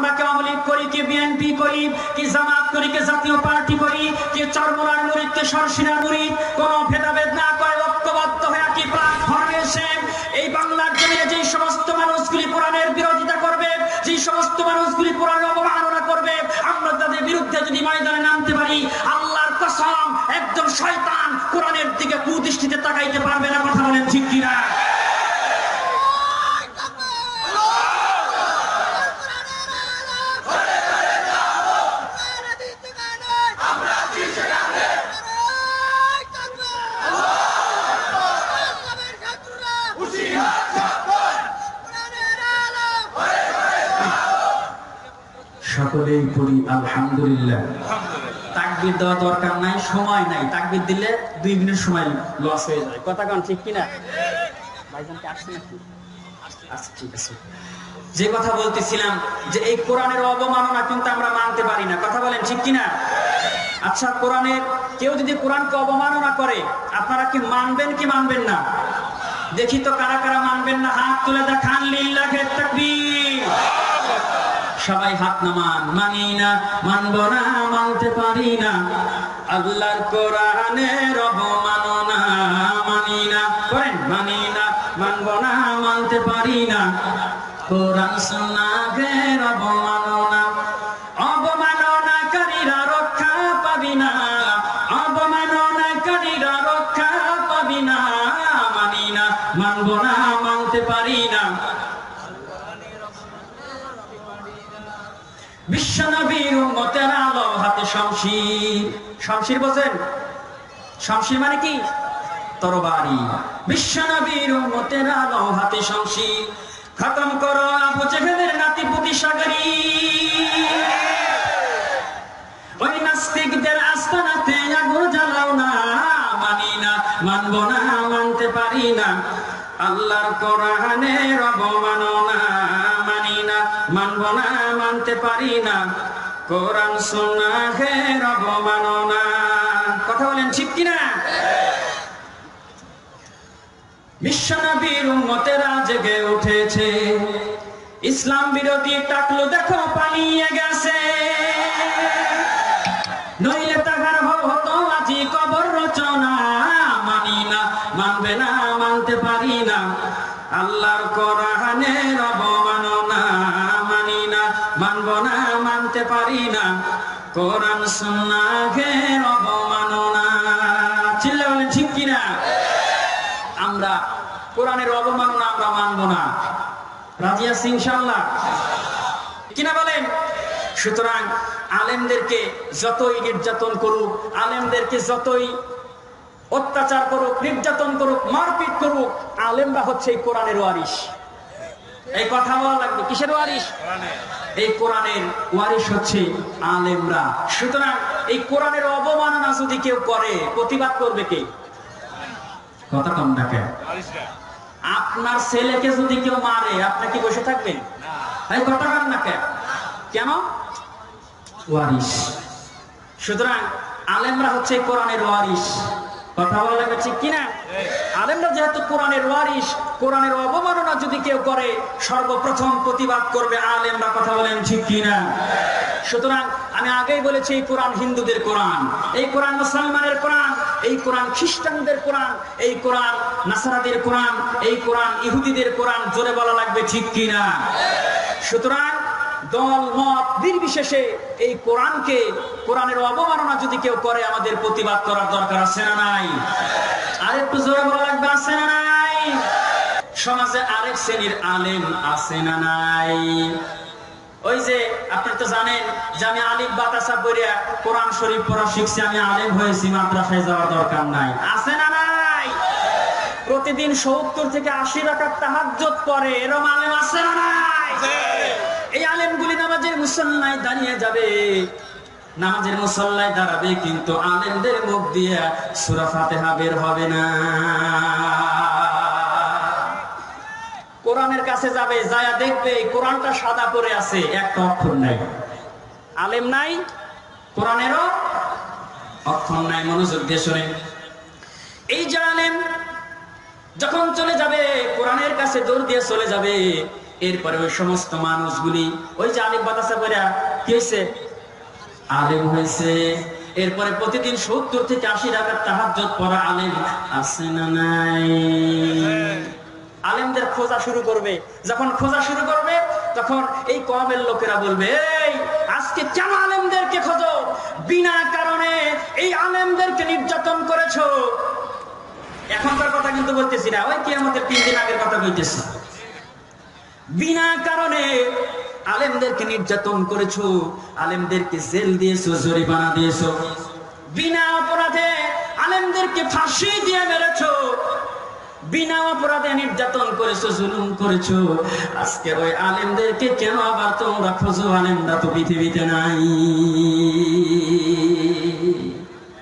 আমরা কি আওয়ামী লীগ করি, কি বিএনপি করি, কি জামাত করি, কি জাতীয় পার্টি করি, কি চরমোনার মুরিদ, কি সরসিনার মুরিদ, কোনো ভেদাভেদ না করে ঐক্যবদ্ধ হয়ে কি প্ল্যাটফর্মে এসে এই বাংলার জমিনে যে সমস্ত মানুষগুলি কোরআনের বিরোধিতা করবে, যে সমস্ত মানুষগুলি কোরআনের অবমাননা করবে, আমরা তাদের বিরুদ্ধে যদি ময়দানে নামতে পারি, আল্লাহর কসম একজন শয়তান কোরআনের দিকে কুদৃষ্টিতে তাকাইতে পারবে না। কথা বলেন ঠিক কিনা? সকলেই পড়ি আলহামদুলিল্লাহ। তাকবীর দেওয়া দরকার নাই, সময় নাই। তাকবীর দিলে 2 মিনিট সময় লস হয়ে যায়। কথা কোন ঠিক কিনা? ভাইজান কি আসছে নাকি? আচ্ছা ঠিক আছে। যে কথা বলতেছিলাম যে এই কোরআনের অবমাননা কিন্তু আমরা মানতে পারি না। কথা বলেন ঠিক কিনা? আচ্ছা, কোরআনের কেউ যদি কোরআনকে অবমাননা করে আপনারা কি মানবেন কি মানবেন না? দেখি তো কারা কারা মানবেন না, হাত তুলে দেখান। লিল্লাহি তাকবীর। সবাই হাত নামান। মানি না, মানব না, মানতে পারি না আল্লাহর কোরআনের অবমাননা। মানি না, করেন, মানি না, মানব না, মানতে পারি না কোরআন সুন্নাহের অবমাননা। অবমাননাকারীরা রক্ষা পাবি না, অবমাননাকারীরা রক্ষা পাবি না। মানি না, মানব না, মানতে পারি না। বিশ্বনবীর উম্মতের আলো হাতে শমশির। শমশির বোঝেন? শমশির মানে কি? তরবারি। বিশ্বনবীর উম্মতের আলো হাতে শমশির। খতম করো আবু জেহেলের নাতিপুতি সাগরী। ওই নাস্তিকদের আস্তানাতে আগুন জ্বালাও না। মানি না, মানব না, মানতে পারি না আল্লাহর কোরআনের অবমাননা। মানি না, মানব না, মানতে পারি না কোরআন সুন্নাহের অবমাননা। কথা বলেন ঠিক কিনা? বিশ্বনবীর উম্মতেরা জেগে উঠেছে, ইসলাম বিরোধী টাকলু দেখো পালিয়ে গেছে। নইলে তাহার হতো আজি কবর রচনা। মানি না, মানবে না, মানতে পারি না আল্লাহর কোরআনের অবমাননা। মানি না, মানব না, মানতে পারি না কোরআন সুন্নাহের অবমাননা। চিল্লা বলেন ঠিক কিনা? আমরা কোরআনের অবমাননা আমরা মানব না। রাজি আছি ইনশাআল্লাহ? কিনা বলেন? সুতরাং আলেমদেরকে যতই নির্যাতন করুক, আলেমদেরকে যতই অত্যাচার করুক, নির্যাতন করুক, মারপিট করুক, আলেমরা হচ্ছে এই কোরআনের ওয়ারিশ। এই কথা বলা লাগবে। কিসের ওয়ারিশ? এই কোরআনের ওয়ারিশ হচ্ছে আলেমরা। সুতরাং এই কোরআনের অবমাননা যদি কেউ করে, প্রতিবাদ করবে কে? কথা কম ডাকে। আপনার ছেলেকে যদি কেউ মারে আপনি কি বসে থাকবেন? এই কথা কম না কেন? ওয়ারিশ। সুতরাং আলেমরা হচ্ছে কোরআনের ওয়ারিশ। কথা বলা লাগবে ঠিক কিনা? আলেমরা যেহেতু কোরআনের ওয়ারিশ, কোরআনের অবমাননা যদি কেউ করে সর্বপ্রথম প্রতিবাদ করবে আলেমরা। কথা বলেন ঠিক কিনা? সুতরাং আমি আগেই বলেছি এই কোরআন হিন্দুদের কোরআন, এই কোরআন মুসলমানের কোরআন, এই কোরআন খ্রিস্টানদের কোরআন, এই কোরআন নাসারাদের কোরআন, এই কোরআন ইহুদিদের কোরআন। জোরে বলা লাগবে ঠিক কিনা? সুতরাং দল মত নির্বিশেষে এই কোরআনকে, কোরআনের অবমাননা যদি কেউ করে আমাদের প্রতিবাদ করার দরকার আছে না নাই? আরেকটু জোরে বলা লাগবে আছে না নাই? সমাজে আরেক শ্রেণীর আলেম আছে না নাই? ওই যে আপনারা তো জানেন যে আমি আলিফ বাতাসা পড়িয়া কোরআন শরীফ পড়া শিখছি, আমি আলেম হয়েছি, মাদ্রাসায় যাওয়ার দরকার নাই। আছে না নাই? প্রতিদিন 70 থেকে 80 রাকাত তাহাজ্জুদ পড়ে, এরকম আলেম আছে না নাই? এই আলেমগুলি নামাজের মুসল্লায় দাঁড়িয়ে যাবে, নামাজের মুসল্লায় দাঁড়াবে, কিন্তু আলেমদের মুখ দিয়ে সূরা ফাতিহা বের হবে না। কোরআনের কাছে যাবে, যায়া দেখবে কোরআনটা সাদা পড়ে আছে, একটা অক্ষর নাই। আলেম নাই, কোরআনেরও অক্ষর নাই। মনোযোগ দিয়ে শোনেন। এই যে আলেম যখন চলে যাবে, কোরআনের কাছে দৌড় দিয়ে চলে যাবে, এরপরে ওই সমস্ত মানুষগুলি ওই যে আলিম বাতাসা করে কি হয়েছে, আলেম হয়েছে। এরপরে প্রতিদিন 70 থেকে 80 রাকাত তাহাজ্জুদ পড়া আলেম আছে না নাই? আলেমদের খোঁজা শুরু করবে। যখন খোঁজা শুরু করবে তখন এই কওমের লোকেরা বলবে, এই আজকে কেন আলেমদেরকে খোঁজো? বিনা কারণে এই আলেমদেরকে নির্যাতন করেছো। এখনকার কথা কিন্তু বলতেছি না, ওই কিয়ামতের 3 দিন আগের কথা বলতেছি। বিনা কারণে আলেমদেরকে নির্যাতন করেছো, আলেমদেরকে জেল দিয়েছো, জরিমানা দিয়েছো, বিনা অপরাধে আলেমদেরকে ফাঁসি দিয়ে মেরেছো, বিনা অপরাধে নির্যাতন করেছো, জুলুম করেছো। আজকে ওই আলেমদেরকে কেন আবার তোমরা খোঁজো? আলেমরা তো পৃথিবীতে নাই।